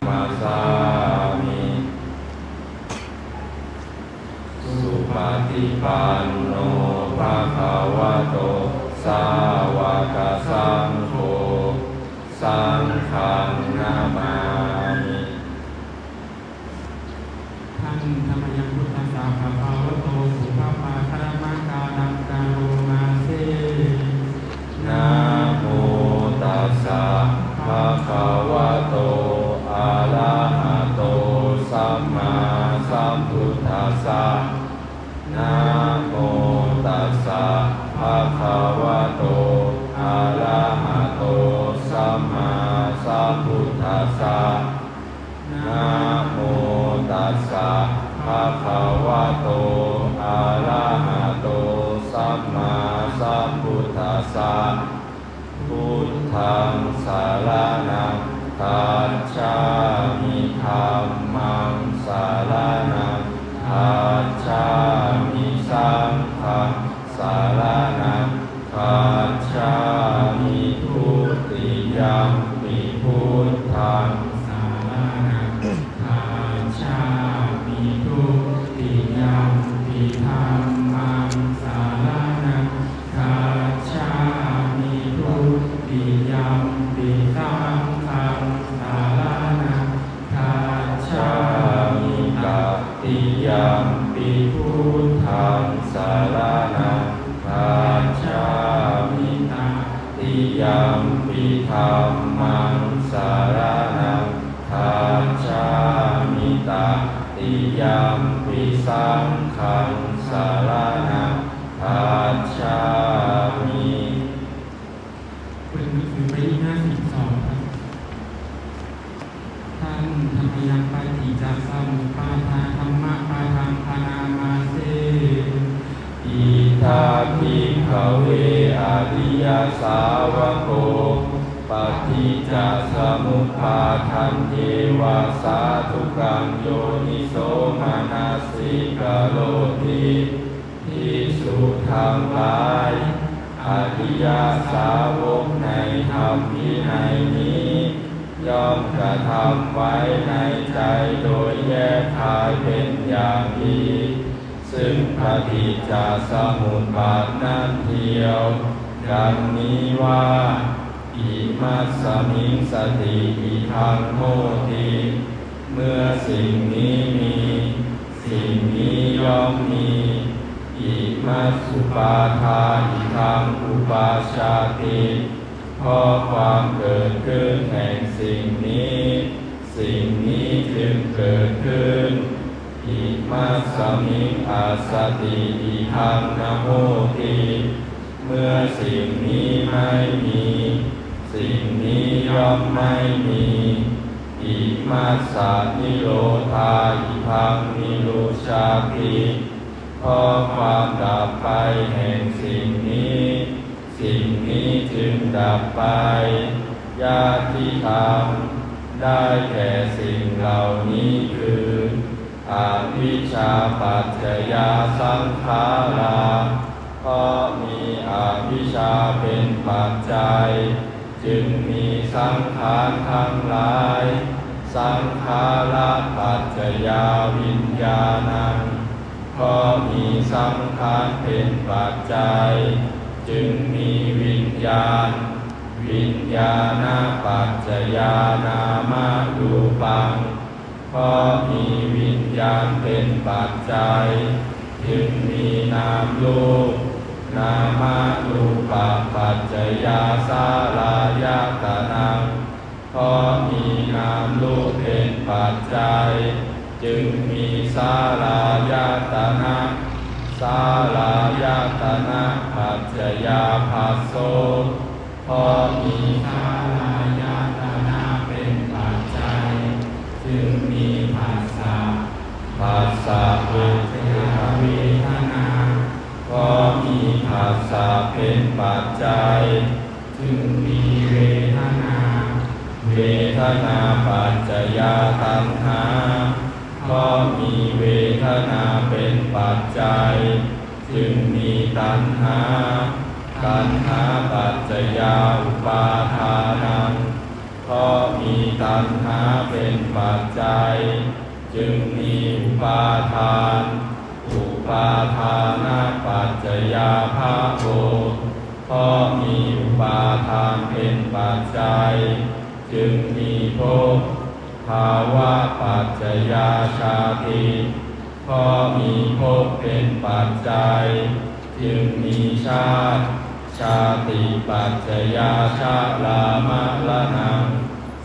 มัสสามิสุปฏิปันโนภะคะวะโตสาวกสังโฆสังฆังนามามิท่านธรรมยังพุทธัสสะภะคะวะโตสุภาพาคารมะกาลังกาโรมาเสนะโมตัสสะภะคะวะโตอะระหะโตสัมมาสัมพุทธัสสะนะโมตัสสะภะคะวะโตอะระหะโตสัมมาสัมพุทธัสสะนะโมตัสสะภะคะวะโตอะระหะโตสัมมาสัมพุทธัสสะพุทธังสารนังคัจฉามิธัมมังสารนังคัจฉามิสังฆังสารนังคัจฉามิทุติยัมปิพุทธังสารนังคัจฉามิทุติยัมปิธัมมังสารนังคัจฉามิทุติยัมปิสังฆังสารนังคัจฉามิตติยัมปิพุทธังสารนังคัจฉามิตติยัมปิธัมมังสารนังคัจฉามิตติยัมปิสังฆังสารนังคัจฉามิเป็นหนังสือไปที่52ครับท่านธรรมยังปฏิจจสมุปบาทาธรรมะปาทังพานามาเสอิทาภิกขเวอริยสาวโกปฏิจจสมุปบาทันเทวาสาธุกังโยนิโสมนัสสิกโลติภิกษุทั้งหลายอริยสาวกในธรรมวินัยนี้ย่อมกระทำไว้ในใจโดยแยกคายเป็นอย่างดีซึ่งปฏิจจสมุปบาทนั้นเทียวดังนี้ว่าอิมัสสมิงสติอิทังโหติเมื่อสิ่งนี้มีสิ่งนี้ย่อมมีอิมัสสุปาทาอิทังอุปาชาติเพราะความเกิดขึ้นแห่งสิ่งนี้สิ่งนี้จึงเกิดขึ้นอิมัสสมิงอาสติอิทังนะโหติเมื่อสิ่งนี้ไม่มีสิ่งนี้ย่อมไม่มีอิมัสสะนิโรธาอิทังนิโรชาติเพราะความดับไปแห่งสิ่งนี้สิ่งนี้จึงดับไปญาติธรรมได้แก่สิ่งเหล่านี้คืออวิชชาปัจจยาสังขาราเพราะมีอวิชชาเป็นปัจจัยจึงมีสังขารทั้งหลายสังขาราปัจจยาวิญญาณังเพราะมีสังขารเป็นปัจจัยจึงมีวิญญาณวิญญาณปัจจยานามรูปังเพราะมีวิญญาณเป็นปัจจัยจึงมีนามรูปนามรูปปัจจยาสาลายตนังเพราะมีนามรูปเป็นปัจจัยจึงมีสาลายตนะสาลายตนะปัจจยาภัสโสเพราะมีสาลายตนะเป็นปัจจัยจึงมีผัสสะผัสสะเวทนาเพราะมีผัสสะเป็นปัจจัยจึงมีเวทนาเวทนาปัจจยาตัณหาเพราะมีเวทนาเป็นปัจจัยจึงมีตัณหาตัณหาปัจจยาอุปาทานังเพ เพราะมีตัณหาเป็นปัจจัยจึงมีอุปาทานอุปาทานะปัจจยาภาโภเพราะมีอุปาทานเป็นปัจจัยจึงมีภพภาวะปัจจยาชาติเพราะมีภพเป็นปัจจัยจึงมีชาติชาติปัจจยาชรามรณะ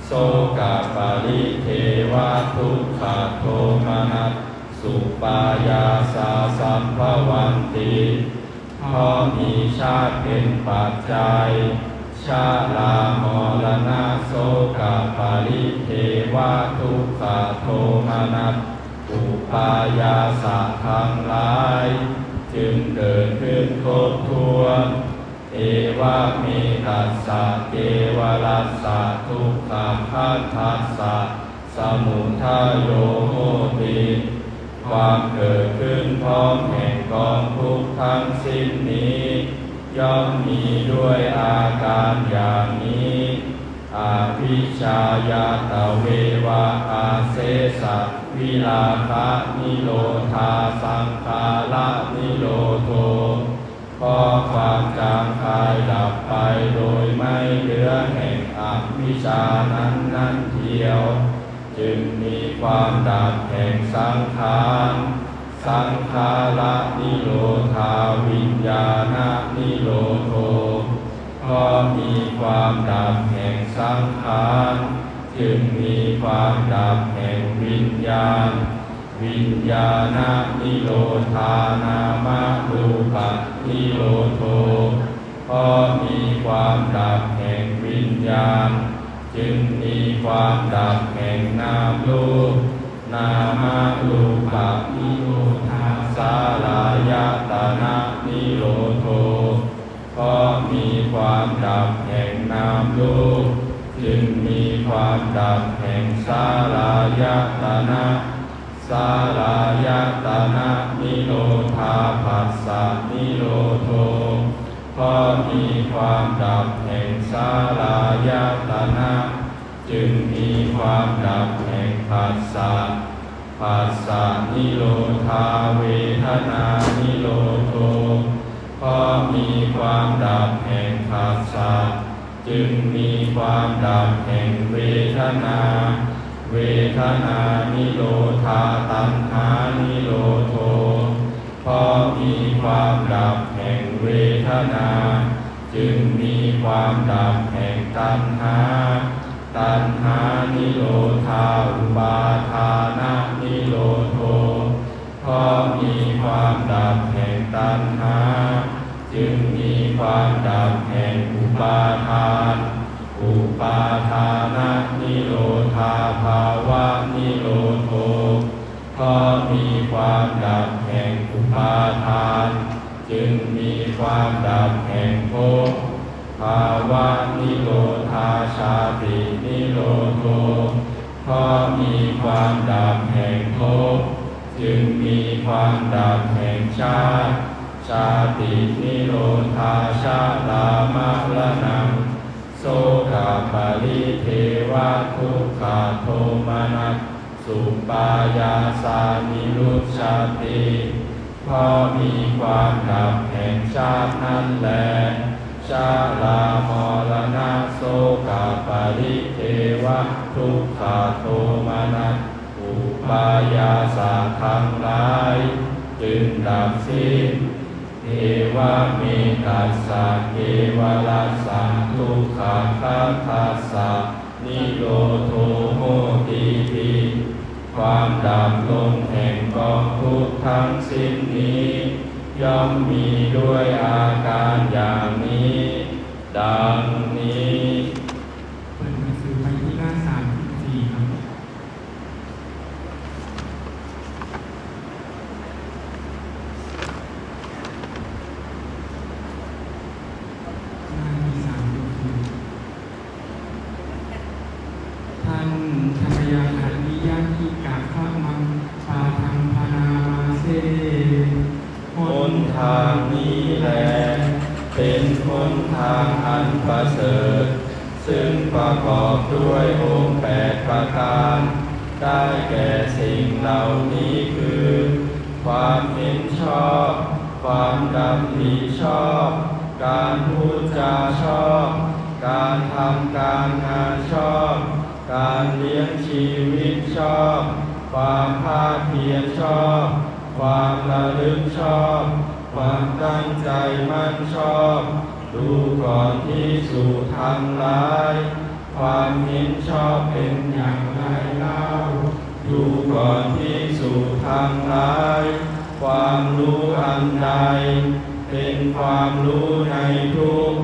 โสกปริเทวทุกขโทมนัสสุปายาสาสัมภวันติเพราะมีชาติเป็นปัจจัยชรามรณะโสกปริเทวทุกขโทมนัสอุปายาสะทั้งหลายจึงเกิดขึ้นครบถ้วนเอวะเมตัสสะเกวรัสสะทุกขขันธัสสะสมุทัยโยโหติความเกิดขึ้นพร้อมแห่งกองทุกข์ทั้งสิ้นนี้ย่อมมีด้วยอาการอย่างนี้อาภิชายาตเววะอาเสสะวิลาคะนิโรธาสังขาระนิโรโธเพราะความจางคายดับไปโดยไม่เหลือแห่งอวิชชานั้นเทียวจึงมีความดับแห่งสังขารสังขาระนิโรธาวิญญาณนิโรโธเพราะมีความดับแห่งสังขารจึงมีความดับแห่งวิญญาณวิญญาณนิโรธานามรูปนิโรโธเพราะมีความดับแห่งวิญญาณจึงมีความดับแห่งนามรูปนามรูปนิโรธาสาลายตนะนิโรโธเพราะมีความดับแห่งนามรูปจึงมีความดับแห่งสาลายตนะสาลายตนะนิโรธาภัสสะนิโรโธเพราะมีความดับแห่งสาลายตนะจึงมีความดับแห่งภัสสะภัสสะนิโรธาเวทนานิโรโธเพราะมีความดับแห่งภัสสะจึงมีความดับแห่งเวทนาเวทนานิโรธาตัณหานิโรโธเพราะมีความดับแห่งเวทนาจึงมีความดับแห่งตัณหาตัณหานิโรธาอุปาทานนิโรโธเพราะมีความดับแห่งตัณหาจึงมีความดับแห่งอุปาทานอุปาทานนิโรธาภาวะนิโรโธเพราะมีความดับแห่งอุปาทานจึงมีความดับแห่งภพภาวะนิโรธาชาตินิโรโธเพราะมีความดับแห่งภพจึงมีความดับแห่งชาติชาตินิโรธาชรามรณะโสกปริเทวทุกขโทมนัสสุปายาสานิรุชชาติเพราะมีความดับแห่งชาตินั้นแลชรามรณะโสกปริเทวทุกขโทมนัสอุปายาสาทั้งหลายจึงดับสิ้นเอวะเมตัสสะเกวรัสสะทุกขขัสสะนิโรโธโหติปิความดับลงแห่งกองทุกข์ทั้งสิ้นนี้ย่อมมีด้วยอาการอย่างนี้ดังนี้ เปิดหนังสือไปที่หน้า34ครับหน้าที่34ท่านธรรมยาขันนิยาทิกาข้ามังปาทังพนามาเสหนทางนี้แลเป็นหนทางอันประเสริฐซึ่ง ประกอบด้วยองค์8ประการได้แก่สิ่งเหล่านี้คือความเห็นชอบความดำริชอบการพูดจาชอบการทำการงานชอบการเลี้ยงชีวิตชอบความภาคเพียรชอบความระลึกชอบความตั้งใจมั่นชอบดูก่อนที่สู่ทางร้ายความเห็นชอบเป็นอย่างไรเล่าดูก่อนที่สู่ทางร้ายความรู้อันใดเป็นความรู้ในทุกข์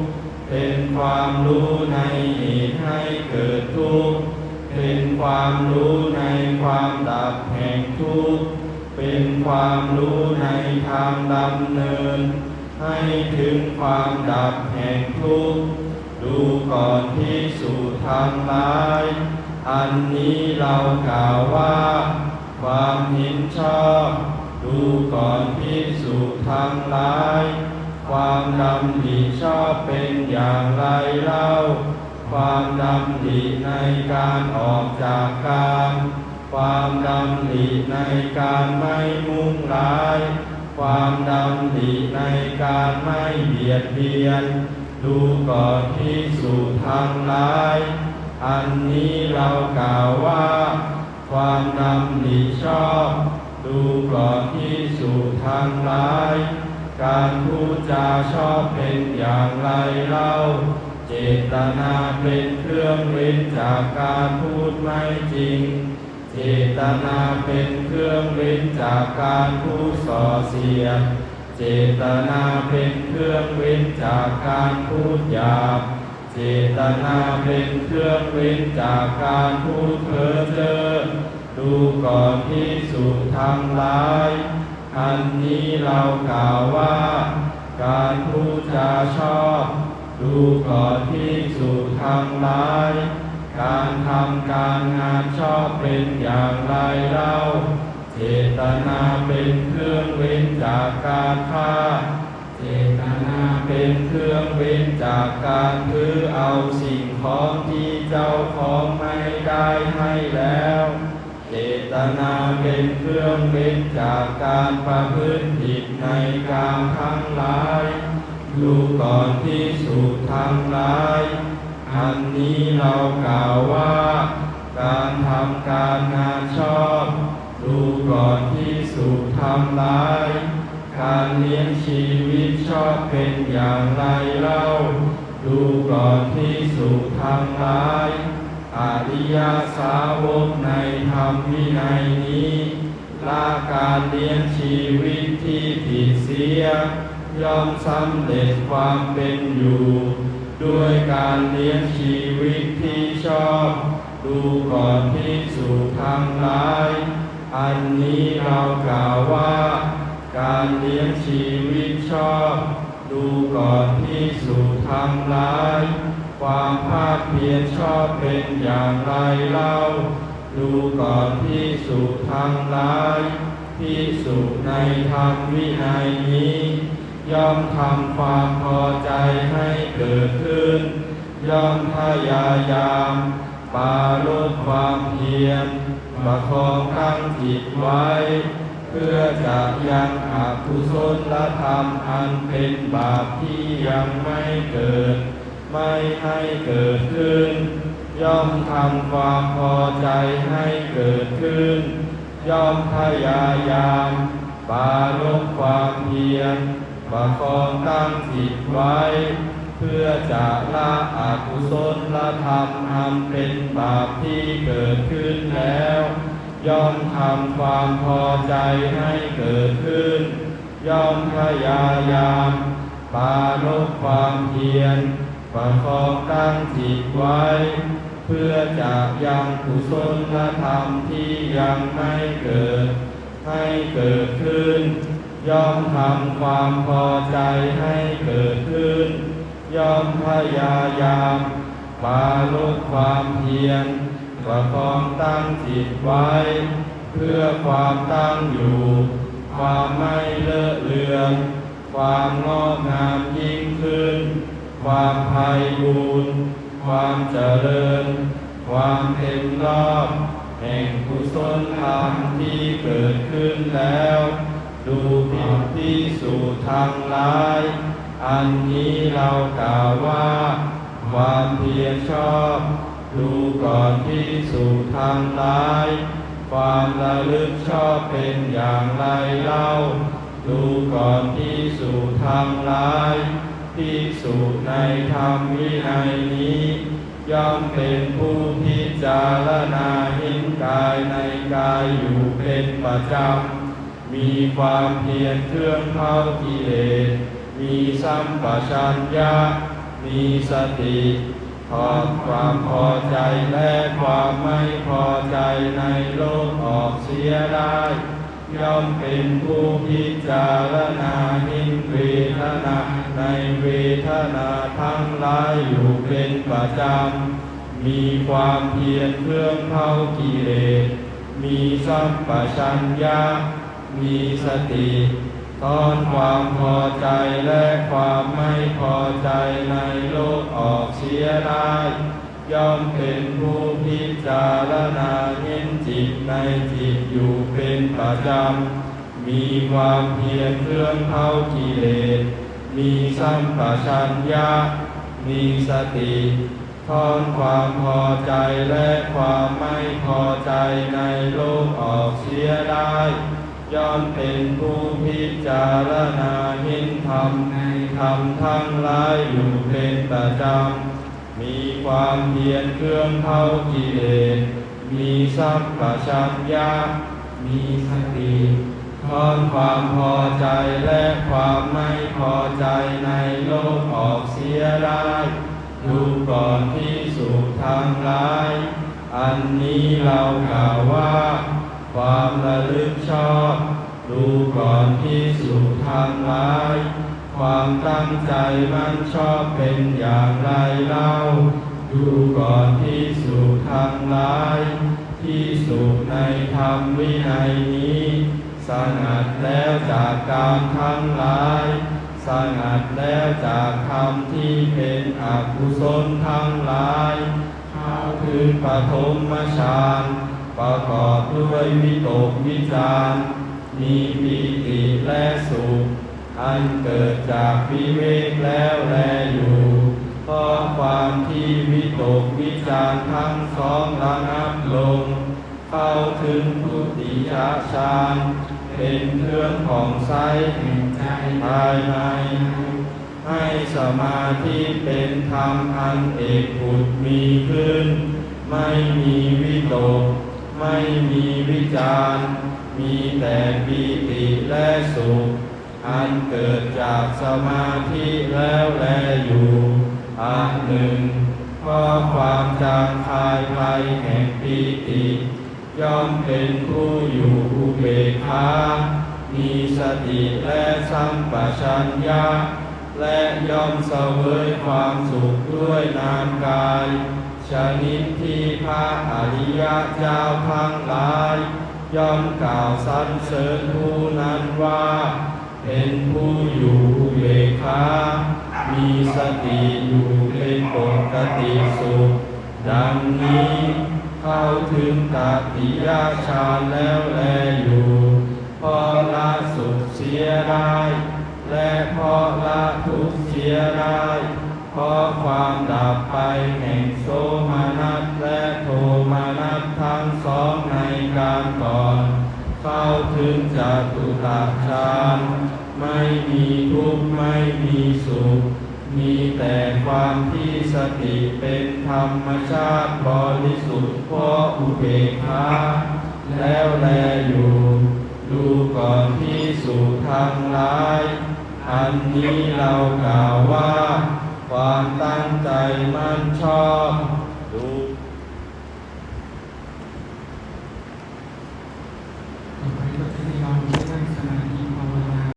เป็นความรู้ในเหตุให้เกิดทุกข์เป็นความรู้ในความดับแห่งทุกข์เป็นความรู้ในทางดำเนินให้ถึงความดับแห่งทุกข์ดูก่อนที่สู่ทางร้ายอันนี้เรากล่าวว่าความเห็นชอบดูก่อนที่สู่ทางร้ายความดำริชอบเป็นอย่างไรเล่าความดำริในการออกจากกามความดำริในการไม่มุ่งร้ายความดำริในการไม่เบียดเบียนดูก่อนที่สู่ทางร้ายอันนี้เรากล่าวว่าความดำริชอบดูก่อนที่สู่ทางร้ายการพูดจาชอบเป็นอย่างไรเล่าเจตนาเป็นเครื่องเว้นจากการพูดไม่จริงเจตนาเป็นเครื่องเว้นจากการพูดส่อเสียดเจตนาเป็นเครื่องเว้นจากการพูดหยาบเจตนาเป็นเครื่องเว้นจากการพูดเพ้อเจ้อดูก่อนที่สู่ทางร้ายอันนี้เรากล่าวว่าการพูดจาชอบดูก่อนที่สู่ทางร้ายการทำการงานชอบเป็นอย่างไรเล่าเจตนาเป็นเครื่องเว้นจากการฆ่าเจตนาเป็นเครื่องเว้นจากการถือเอาสิ่งของที่เจ้าของไม่ได้ให้แล้วเจตนาเป็นเครื่องเว้นจากการประพฤติผิดในกามทั้งหลายดูก่อนที่สู่ทางร้ายอันนี้เรากล่าวว่าการทำการงานชอบดูก่อนที่สู่ทางร้ายการเลี้ยงชีวิตชอบเป็นอย่างไรเล่าดูก่อนที่สู่ทางร้ายอริยสาวกในธรรมวินัยนี้ละการเลี้ยงชีวิตที่ผิดเสียย่อมสำเร็จความเป็นอยู่ด้วยการเลี้ยงชีวิตที่ชอบดูก่อนที่สู่ทางร้ายอันนี้เรากล่าวว่าการเลี้ยงชีวิตชอบดูก่อนที่สู่ทางร้ายความภาคเพียรชอบเป็นอย่างไรเล่าดูก่อนที่สู่ทางร้ายภิกษุในธรรมวินัยนี้ย่อมทำความพอใจให้เกิดขึ้นย่อมพยายามปราลบความเพียรประคองตั้งจิตไว้เพื่อจะยังอกุศลธรรมอันเป็นบาปที่ยังไม่เกิดไม่ให้เกิดขึ้นย่อมทำความพอใจให้เกิดขึ้นย่อมพยายามปราลบความเพียรประคองตั้งจิตไว้เพื่อจะละอกุศลธรรมอันเป็นบาปที่เกิดขึ้นแล้วย่อมทำความพอใจให้เกิดขึ้นย่อมพยายามปราลบความเพียรประคองตั้งจิตไว้เพื่อจะยังกุศลธรรมที่ยังไม่เกิดให้เกิดขึ้นย่อมทำความพอใจให้เกิดขึ้นย่อมพยายามปราลบความเพียรประคองตั้งจิตไว้เพื่อความตั้งอยู่ความไม่เลอะเลือนความงอกงามยิ่งขึ้นความไพบูรย์ ความเจริญ ความเต็มรอบแห่งกุศลธรรมที่เกิดขึ้นแล้ว ดูผิดที่สู่ทางร้าย อันนี้เรากล่าวว่า ความเพียรชอบ ดูก่อนที่สู่ทางร้าย ความระลึกชอบเป็นอย่างไรเล่า ดูก่อนที่สู่ทางร้ายที่สู่ในธรรมวินัยนี้ ย่อมเป็นผู้พิจารณาเห็นกายในกายอยู่เป็นประจำ มีความเพียรเครื่องเผากิเลส มีสัมปชัญญะ มีสติถอดความพอใจและความไม่พอใจในโลกออกเสียได้ ย่อมเป็นผู้พิจารณาเห็นเวทนาในเวทนาทั้งหลายอยู่เป็นประจำ มีความเพียรเครื่องเผากิเลส มีสัมปชัญญะ มีสติถอนความพอใจและความไม่พอใจในโลกออกเสียได้ ย่อมเป็นผู้พิจารณาเห็นจิตในจิตอยู่เป็นประจำ มีความเพียรเครื่องเผากิเลส มีสัมปชัญญะ มีสติถอนความพอใจและความไม่พอใจในโลกออกเสียได้ ย่อมเป็นผู้พิจารณาเห็นธรรมในธรรมทั้งหลายอยู่เป็นประจำ มีความเพียรเครื่องเผากิเลส มีสัมปชัญญะ มีสติถอนความพอใจและความไม่พอใจในโลกออกเสียได้ ดูก่อนที่สู่ทางร้าย อันนี้เรากล่าวว่า ความระลึกชอบ ดูก่อนที่สู่ทางร้าย ความตั้งใจมั่นชอบเป็นอย่างไรเล่า ดูก่อนที่สู่ทางร้าย ที่สู่ในธรรมวินัยนี้สงัดแล้วจากกามทั้งหลายสงัดแล้วจากธรรมที่เป็นอกุศลทั้งหลายเข้าถึงปฐมฌานประกอบด้วยวิตกวิจารมีปีติและสุขอันเกิดจากวิเวกแล้วแลอยู่เพราะความที่วิตกวิจารทั้งสองระงับลงเข้าถึงทุติยฌานเป็นเครื่องผ่องใสแห่งใจภายในให้สมาธิเป็นธรรมอันเอกผุดมีขึ้นไม่มีวิตกไม่มีวิจารมีแต่ปีติและสุขอันเกิดจากสมาธิแล้วแลอยู่อันหนึ่งเพราะความจางคายภัยแห่งปีติย่อมเป็นผู้อยู่อุเบกขามีสติและสัมปชัญญะและย่อมเสวยความสุขด้วยนามกายชนิดที่พระอริยเจ้าทั้งหลายย่อมกล่าวสรรเสริญผู้นั้นว่าเป็นผู้อยู่อุเบกขามีสติอยู่เป็นปกติสุขดังนี้เข้าถึงตติยฌานแล้วแลอยู่พอละสุขเสียได้และพอละทุกข์เสียได้เพราะความดับไปแห่งโสมนัสและโทมนัสทั้งสองในการก่อนเข้าถึงจตุตฌานไม่มีทุกข์ไม่มีสุขมีแต่ความที่สติเป็นธรรมชาติบริสุทธิ์เพราะอุเบกขาแล้วแลอยู่ดูก่อนที่สู่ทางร้ายอันนี้เรากล่าวว่าความตั้งใจมั่นชอบดู